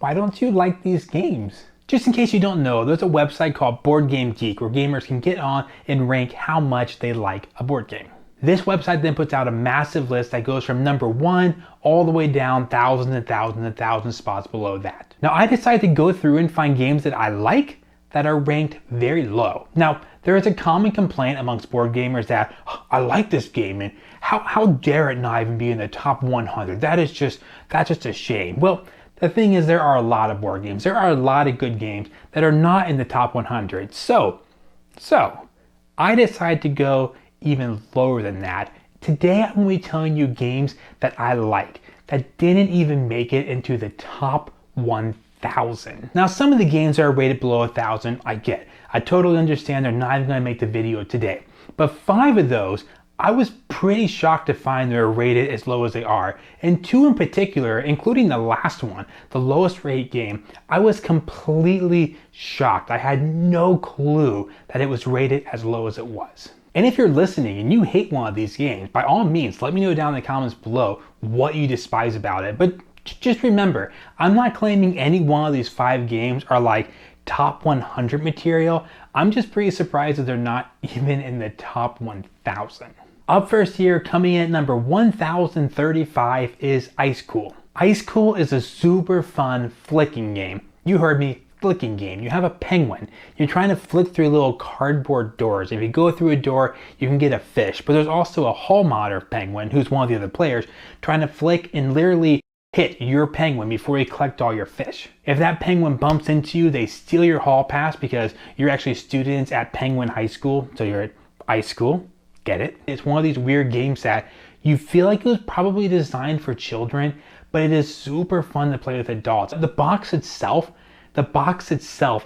why don't you like these games? Just in case you don't know, there's a website called Board Game Geek where gamers can get on and rank how much they like a board game. This website then puts out a massive list that goes from number 1 all the way down thousands and thousands and thousands spots below that. Now I decided to go through and find games that I like that are ranked very low. Now there is a common complaint amongst board gamers that, oh, I like this game and how dare it not even be in the top 100? That's just a shame. Well, the thing is, there are a lot of board games. There are a lot of good games that are not in the top 100. So I decided to go even lower than that. Today I'm going to be telling you games that I like that didn't even make it into the top 1,000. Now some of the games that are rated below 1,000 I get. I totally understand they're not even going to make the video today. But 5 of those I was pretty shocked to find they're rated as low as they are. And 2 in particular, including the last one, the lowest rated game, I was completely shocked. I had no clue that it was rated as low as it was. And if you're listening and you hate one of these games, by all means, let me know down in the comments below what you despise about it. But just remember, I'm not claiming any one of these 5 games are like top 100 material. I'm just pretty surprised that they're not even in the top 1,000. Up first here, coming in at number 1035 is Ice Cool. Ice Cool is a super fun flicking game. You heard me, flicking game. You have a penguin. You're trying to flick through little cardboard doors. If you go through a door, you can get a fish. But there's also a hall modder penguin, who's one of the other players, trying to flick and literally hit your penguin before you collect all your fish. If that penguin bumps into you, they steal your hall pass because you're actually students at Penguin High School, so you're at Ice School. Get it? It's one of these weird games that you feel like it was probably designed for children, but it is super fun to play with adults. The box itself,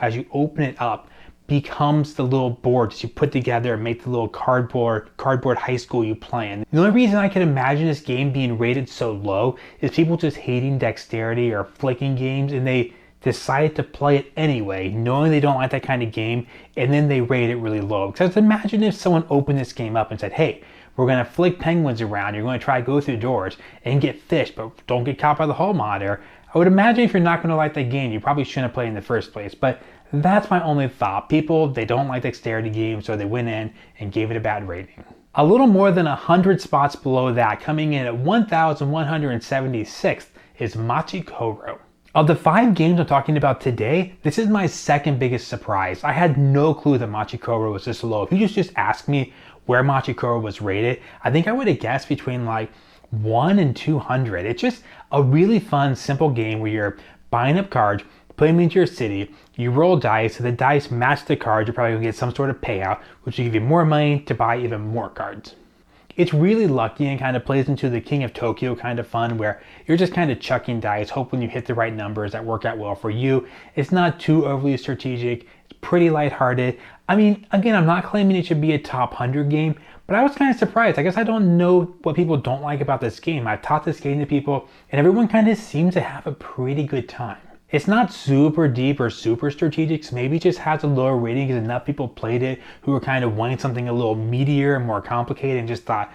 as you open it up, becomes the little boards you put together and make the little cardboard high school you play in. The only reason I can imagine this game being rated so low is people just hating dexterity or flicking games, and they decided to play it anyway, knowing they don't like that kind of game, and then they rate it really low. Because imagine if someone opened this game up and said, hey, we're going to flick penguins around, you're going to try to go through doors and get fish, but don't get caught by the hall modder. I would imagine if you're not going to like that game, you probably shouldn't play in the first place. But that's my only thought. People, they don't like dexterity games, so they went in and gave it a bad rating. A little more than 100 spots below that, coming in at 1176th, is Machikoro. Of the 5 games I'm talking about today, this is my second biggest surprise. I had no clue that Machikoro was this low. If you just asked me where Machikoro was rated, I think I would have guessed between like 1 and 200. It's just a really fun, simple game where you're buying up cards, putting them into your city, you roll dice, so the dice match the cards, you're probably gonna get some sort of payout, which will give you more money to buy even more cards. It's really lucky and kind of plays into the King of Tokyo kind of fun where you're just kind of chucking dice, hoping you hit the right numbers that work out well for you. It's not too overly strategic. It's pretty lighthearted. I mean, again, I'm not claiming it should be a top 100 game, but I was kind of surprised. I guess I don't know what people don't like about this game. I've taught this game to people and everyone kind of seems to have a pretty good time. It's not super deep or super strategic, so maybe it just has a lower rating because enough people played it who were kind of wanting something a little meatier and more complicated and just thought,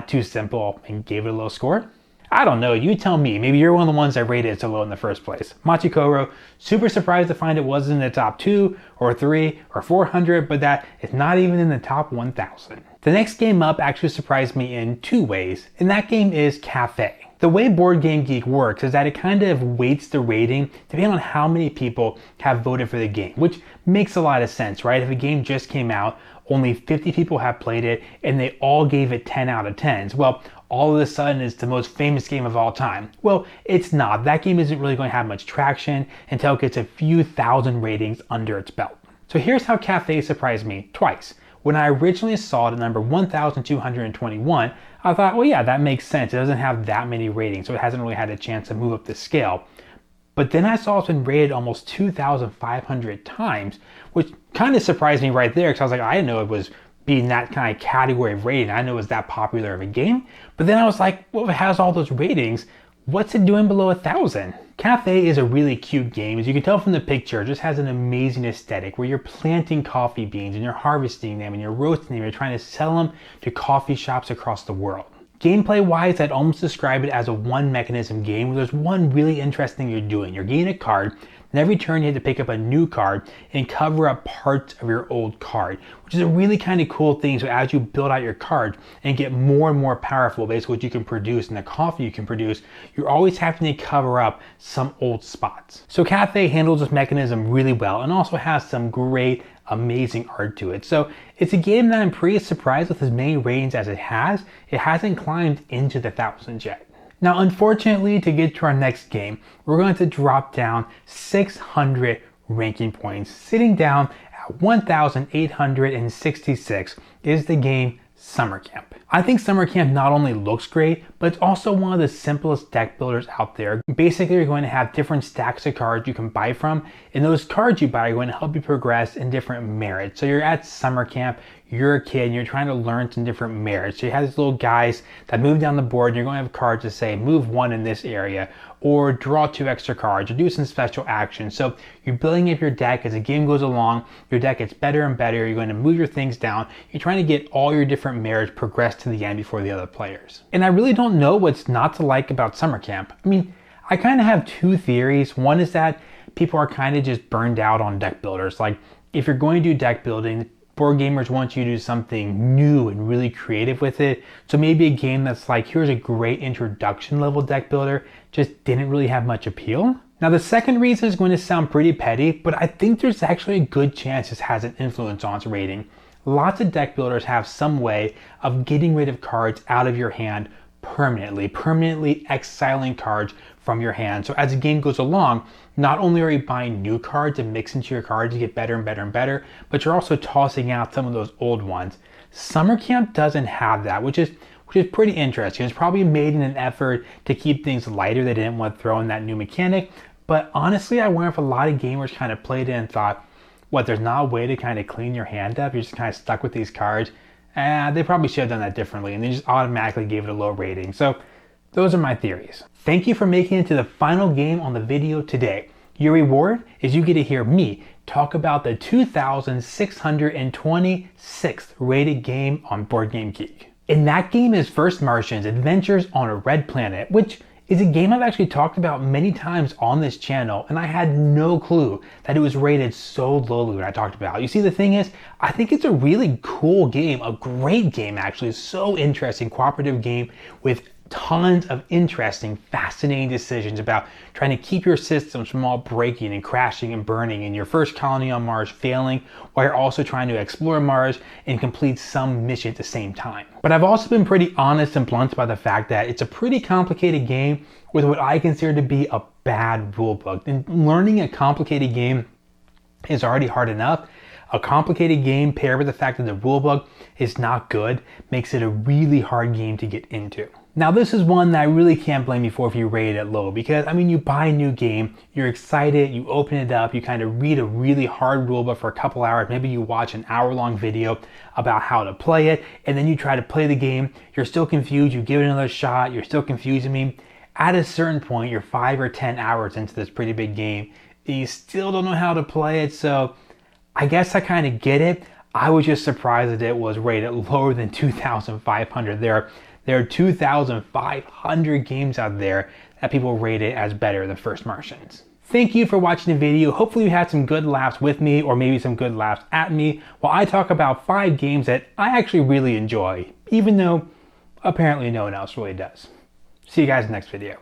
too simple, and gave it a low score. I don't know, you tell me. Maybe you're one of the ones that rated it so low in the first place. Machikoro, super surprised to find it wasn't in the top 2 or 3 or 400, but that it's not even in the top 1,000. The next game up actually surprised me in 2 ways, and that game is Cafe. The way Board Game Geek works is that it kind of weights the rating depending on how many people have voted for the game, which makes a lot of sense, right? If a game just came out, only 50 people have played it, and they all gave it 10 out of 10s. Well, all of a sudden it's the most famous game of all time. Well, it's not. That game isn't really going to have much traction until it gets a few thousand ratings under its belt. So here's how Cafe surprised me twice. When I originally saw it at number 1,221, I thought, well, yeah, that makes sense. It doesn't have that many ratings, so it hasn't really had a chance to move up the scale. But then I saw it's been rated almost 2,500 times, which kind of surprised me right there because I was like, I didn't know it was being that kind of category of rating. I didn't know it was that popular of a game. But then I was like, well, if it has all those ratings, what's it doing below 1,000? Cafe is a really cute game. As you can tell from the picture, it just has an amazing aesthetic where you're planting coffee beans and you're harvesting them and you're roasting them. You're trying to sell them to coffee shops across the world. Gameplay wise, I'd almost describe it as a one mechanism game where there's one really interesting thing you're doing. You're getting a card, and every turn you have to pick up a new card and cover up parts of your old card, which is a really kind of cool thing. So as you build out your card and get more and more powerful, basically what you can produce and the coffee you can produce, you're always having to cover up some old spots. So Cafe handles this mechanism really well and also has some great amazing art to it. So it's a game that I'm pretty surprised with as many ratings as it has. It hasn't climbed into the thousands yet. Now, unfortunately, to get to our next game, we're going to drop down 600 ranking points. Sitting down at 1,866 is the game Summer Camp. I think Summer Camp not only looks great, but it's also one of the simplest deck builders out there. Basically, you're going to have different stacks of cards you can buy from, and those cards you buy are going to help you progress in different merits. So you're at Summer Camp, you're a kid, and you're trying to learn some different merits. So you have these little guys that move down the board, and you're going to have cards that say, move one in this area, or draw 2 extra cards, or do some special actions. So you're building up your deck as the game goes along, your deck gets better and better, you're going to move your things down, you're trying to get all your different merits progressed to the end before the other players. And I really don't know what's not to like about Summer Camp. I mean, I kind of have 2 theories. One is that people are kind of just burned out on deck builders. Like, if you're going to do deck building, board gamers want you to do something new and really creative with it. So maybe a game that's like, here's a great introduction level deck builder, just didn't really have much appeal. Now, the second reason is going to sound pretty petty, but I think there's actually a good chance this has an influence on its rating. Lots of deck builders have some way of getting rid of cards out of your hand permanently exiling cards from your hand. So as the game goes along, not only are you buying new cards and mix into your cards to get better and better and better, but you're also tossing out some of those old ones. Summer Camp doesn't have that, which is pretty interesting. It's probably made in an effort to keep things lighter. They didn't want to throw in that new mechanic. But honestly, I wonder if a lot of gamers kind of played it and thought, what, there's not a way to kind of clean your hand up? You're just kind of stuck with these cards. They probably should have done that differently, and they just automatically gave it a low rating. So those are my theories. Thank you for making it to the final game on the video today. Your reward is you get to hear me talk about the 2,626th rated game on BoardGameGeek. And that game is First Martians: Adventures on a Red Planet, which is a game I've actually talked about many times on this channel, and I had no clue that it was rated so lowly when I talked about it. You see, the thing is, I think it's a really cool game, a great game actually, so interesting, cooperative game with tons of interesting, fascinating decisions about trying to keep your systems from all breaking and crashing and burning and your first colony on Mars failing, while you're also trying to explore Mars and complete some mission at the same time. But I've also been pretty honest and blunt about the fact that it's a pretty complicated game with what I consider to be a bad rulebook. And learning a complicated game is already hard enough. A complicated game paired with the fact that the rulebook is not good makes it a really hard game to get into. Now, this is one that I really can't blame you for if you rate it low, because I mean, you buy a new game, you're excited, you open it up, you kind of read a really hard rulebook for a couple hours, maybe you watch an hour-long video about how to play it, and then you try to play the game, you're still confused, you give it another shot, you're still confusing me. At a certain point, you're 5 or 10 hours into this pretty big game, and you still don't know how to play it, so I guess I kind of get it. I was just surprised that it was rated lower than 2,500. There are 2,500 games out there that people rate it as better than First Martians. Thank you for watching the video. Hopefully you had some good laughs with me, or maybe some good laughs at me, while I talk about 5 games that I actually really enjoy, even though apparently no one else really does. See you guys in the next video.